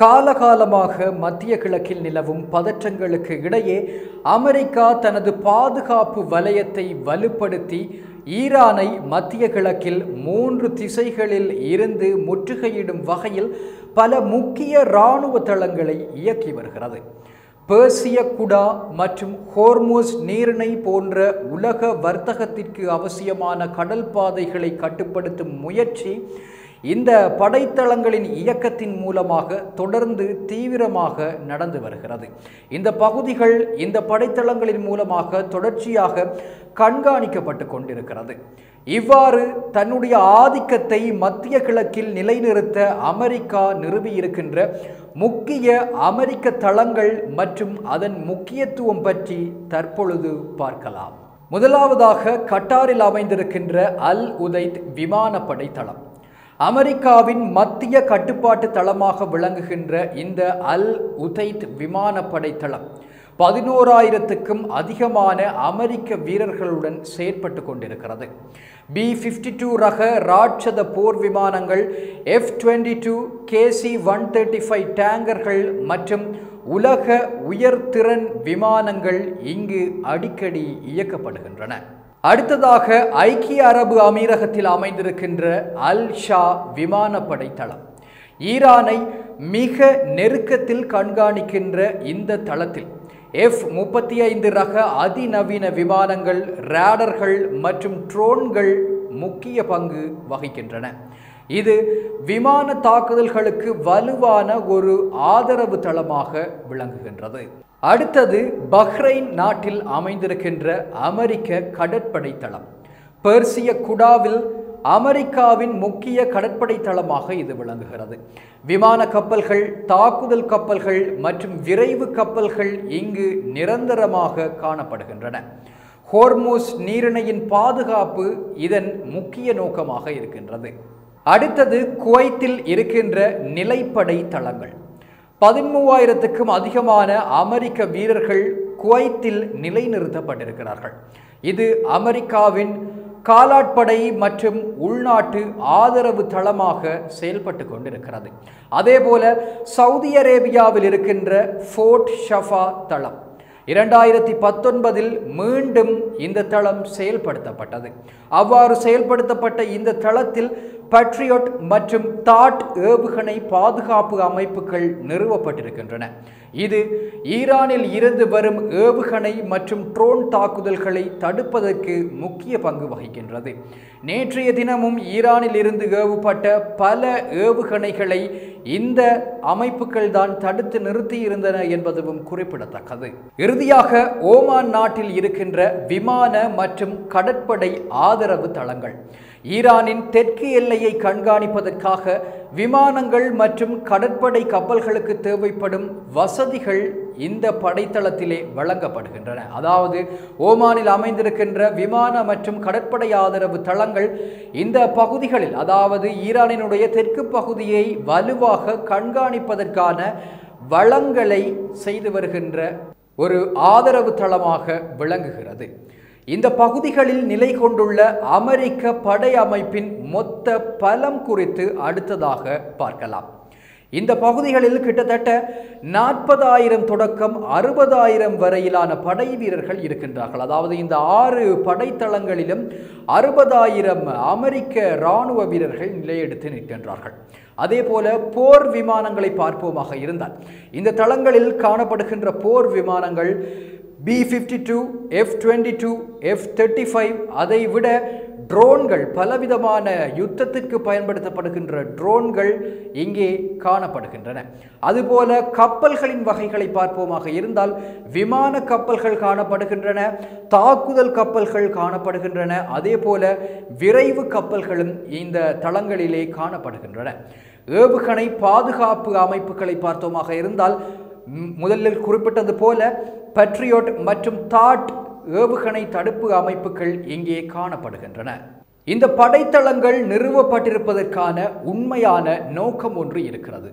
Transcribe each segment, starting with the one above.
காலகாலமாக மத்திய கிழக்கில் நிலவும் பதற்றங்களுக்கு இடையே அமெரிக்கா தனது பாதுகாப்பு வலயத்தை வலுப்படுத்தி ஈரானை மத்திய கிழக்கில் 3 திசைகளில் இருந்து முற்றுகையிடும் வகையில் பல முக்கிய இராணுவ தளங்களை இயக்கி வருகிறது. பெர்சிய குடா மற்றும் ஹோர்முஸ் நீரிணை போன்ற உலக வர்த்தகத்திற்கு அவசியமான கடல் பாதைகளை கட்டுப்படுத்தும் முயற்சி இந்த படைத்தளங்களின் இயக்கத்தின் மூலமாக தொடர்ந்து தீவிரமாக நடந்து வருகிறது. இந்த பகுதிகள் இந்த படைத்தளங்களின் மூலமாக தொடர்ச்சியாக கண்காணிக்கப்பட்டு கொண்டிருக்கிறது. இவ்வாறு தன்னுடைய ஆதிக்கத்தை மத்திய கிழக்கில் நிலைநிறுத்த அமெரிக்கா நிறுவியிருக்கின்ற முக்கிய அமெரிக்க தளங்கள் மற்றும் அதன் முக்கியத்துவம் பற்றி தற்பொழுது பார்க்கலாம். முதலாவதாக கட்டாரில் அமைந்திருக்கின்ற அல் உதைத் விமானப்படை தளம். அமெரிக்காவின் மத்திய கட்டுப்பாட்டு தளமாக விளங்குகின்ற இந்த அல் உதைத் விமானப்படை தளம் 11,000க்கும் அதிகமான அமெரிக்க வீரர்களுடன் செயற்பட்டு கொண்டிருக்கிறது. B-52 ரக ராட்சத போர் விமானங்கள், F-22, KC-135 டேங்கர்கள் மற்றும் உலக உயர்திறன் விமானங்கள் இங்கு அடிக்கடி இயக்கப்படுகின்றன. அடுத்ததாக ஐக்கிய அரபு அமீரகத்தில் அமைந்திருக்கின்ற அல் ஷா விமானப்படை தளம். ஈரானை மிக நெருக்கத்தில் கண்காணிக்கின்ற இந்த தளத்தில் F-35 ரக அதிநவீன விமானங்கள், ரேடர்கள் மற்றும் ட்ரோன்கள் முக்கிய பங்கு வகிக்கின்றன. இது விமான தாக்குதல்களுக்கு வலுவான ஒரு ஆதரவு தளமாக விளங்குகின்றது. அடுத்தது பஹ்ரைன் நாட்டில் அமைந்திருக்கின்ற அமெரிக்க கடற்படை தளம். பெர்சிய குடாவில் அமெரிக்காவின் முக்கிய கடற்படை தளமாக இது விளங்குகிறது. விமான கப்பல்கள், தாக்குதல் கப்பல்கள் மற்றும் விரைவு கப்பல்கள் இங்கு நிரந்தரமாக காணப்படுகின்றன. ஹோர்முஸ் நீரிணையின் பாதுகாப்பு இதன் முக்கிய நோக்கமாக இருக்கின்றது. அடுத்தது குவைத்தில் இருக்கின்ற நிலைப்படை தளங்கள். 13,000க்கும் அதிகமான அமெரிக்க வீரர்கள் குவைத்தில் நிலைநிறுத்தப்பட்டிருக்கிறார்கள். இது அமெரிக்காவின் காலாட்படை மற்றும் உள்நாட்டு ஆதரவு தளமாக செயல்பட்டு கொண்டிருக்கிறது. அதேபோல சவுதி அரேபியாவில் இருக்கின்ற ஃபோர்ட் ஷஃபா தளம் 2019 மீண்டும் இந்த தளம் செயல்படுத்தப்பட்டது. அவ்வாறு செயல்படுத்தப்பட்ட இந்த தளத்தில் பட்ரியோட் மற்றும் தாட் ஏவுகணை பாதுகாப்பு அமைப்புகள் நிறுவப்பட்டிருக்கின்றன. இது ஈரானில் இருந்து வரும் ஏவுகணை மற்றும் ட்ரோன் தாக்குதல்களை தடுப்பதற்கு முக்கிய பங்கு வகிக்கின்றது. நேற்றைய தினமும் ஈரானில் இருந்து ஏவப்பட்ட பல ஏவுகணைகளை இந்த அமைப்புகள் தான் தடுத்து நிறுத்தியிருந்தன என்பதும் குறிப்பிடத்தக்கது. இறுதியாக ஓமான் நாட்டில் இருக்கின்ற விமான மற்றும் கடற்படை ஆதரவு தளங்கள். ஈரானின் தெற்கு எல்லையை கண்காணிப்பதற்காக விமானங்கள் மற்றும் கடற்படை கப்பல்களுக்கு தேவைப்படும் வசதிகள் இந்த படைத்தளத்திலே வழங்கப்படுகின்றன. அதாவது ஓமானில் அமைந்திருக்கின்ற விமான மற்றும் கடற்படை ஆதரவு தளங்கள் இந்த பகுதிகளில், அதாவது ஈரானினுடைய தெற்கு பகுதியை வலுவாக கண்காணிப்பதற்கான வளங்களை செய்து வருகின்ற ஒரு ஆதரவு தளமாக விளங்குகிறது. இந்த பகுதிகளில் நிலை கொண்டுள்ள அமெரிக்க படை அமைப்பின் மொத்த பலம் குறித்து அடுத்ததாக பார்க்கலாம். இந்த பகுதிகளில் கிட்டத்தட்ட 40,000 தொடக்கம் 60,000 வரையிலான படை வீரர்கள் இருக்கின்றார்கள். அதாவது இந்த 6 படைத்தளங்களிலும் 60,000 அமெரிக்க இராணுவ வீரர்கள் நிலையெடுத்து நிற்கின்றார்கள். அதே போல போர் விமானங்களை பார்ப்போமாக இருந்தால் இந்த தளங்களில் காணப்படுகின்ற போர் விமானங்கள் B-52, F-22, F-35, அதை விட ட்ரோன்கள், பலவிதமான யுத்தத்திற்கு பயன்படுத்தப்படுகின்ற ட்ரோன்கள் இங்கே காணப்படுகின்றன. அதுபோல கப்பல்களின் வகைகளை பார்ப்போமாக இருந்தால் விமான கப்பல்கள் காணப்படுகின்றன, தாக்குதல் கப்பல்கள் காணப்படுகின்றன, அதே போல விரைவு கப்பல்களும் இந்த தளங்களிலே காணப்படுகின்றன. ஏவுகணை பாதுகாப்பு அமைப்புகளை பார்த்தோமாக இருந்தால் முதலில் குறிப்பிட்டது போல பட்ரியோட் மற்றும் தாட் ஏவுகணை தடுப்பு அமைப்புகள் இங்கே காணப்படுகின்றன. இந்த படைத்தளங்கள் நிறுவப்பட்டிருப்பதற்கான உண்மையான நோக்கம் ஒன்று இருக்கிறது.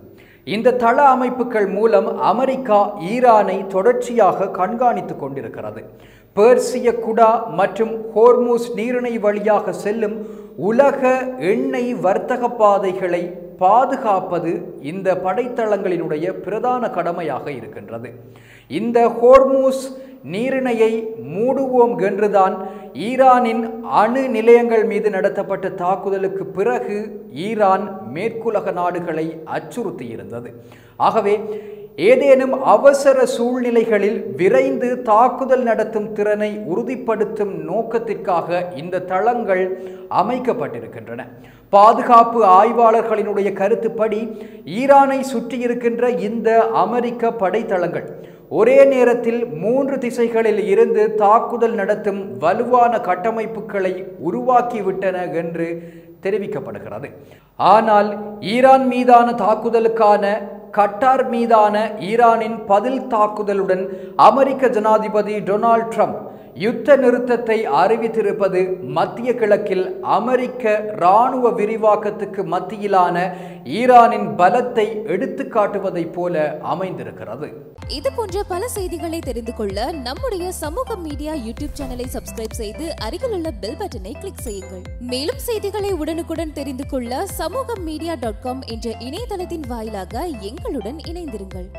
இந்த தள அமைப்புகள் மூலம் அமெரிக்கா ஈரானை தொடர்ச்சியாக கண்காணித்துக் கொண்டிருக்கிறது. பெர்சிய குடா மற்றும் ஹோர்முஸ் நீரிணை வழியாக செல்லும் உலக எண்ணெய் வர்த்தக பாதைகளை பாதுகாப்பது இந்த படைத்தளங்களினுடைய பிரதான கடமையாக இருக்கின்றது. இந்த ஹோர்மூஸ் நீரிணையை மூடுவோம் என்றுதான் ஈரானின் அணு நிலையங்கள் மீது நடத்தப்பட்ட தாக்குதலுக்கு பிறகு ஈரான் மேற்குலக நாடுகளை அச்சுறுத்தியிருந்தது. ஆகவே ஏதேனும் அவசர சூழ்நிலைகளில் விரைந்து தாக்குதல் நடத்தும் திறனை உறுதிப்படுத்தும் நோக்கத்திற்காக இந்த தளங்கள் அமைக்கப்பட்டிருக்கின்றன. பாதுகாப்பு ஆய்வாளர்களினுடைய கருத்துப்படி ஈரானை சுற்றியிருக்கின்ற இந்த அமெரிக்க படைத்தளங்கள் ஒரே நேரத்தில் 3 திசைகளில் இருந்து தாக்குதல் நடத்தும் வலுவான கட்டமைப்புகளை உருவாக்கிவிட்டன என்று தெரிவிக்கப்படுகிறது. ஆனால் ஈரான் மீதான தாக்குதலுக்கான கட்டார் மீதான ஈரானின் பதில் தாக்குதலுடன் அமெரிக்க ஜனாதிபதி டொனால்ட் ட்ரம்ப் யுத்த நிறுத்தத்தை அறிவித்திருப்பது மத்திய கிழக்கில் அமெரிக்க இராணுவ விரிவாக்கத்துக்கு மத்தியிலான ஈரானின் பலத்தை எடுத்துக்காட்டுவதைப் போல அமைந்திருக்கிறது. இது போன்ற பல செய்திகளை தெரிந்து கொள்ள நம்முடைய சமூக மீடியா யூடியூப் சேனலை சப்ஸ்கிரைப் செய்து அருகில் உள்ள பெல் பட்டனை கிளிக் செய்யுங்கள். மேலும் செய்திகளை உடனுக்குடன் தெரிந்து கொள்ள சமூகமீடியா.com என்ற இணையதளத்தின் வாயிலாக எங்களுடன் இணைந்திருங்கள்.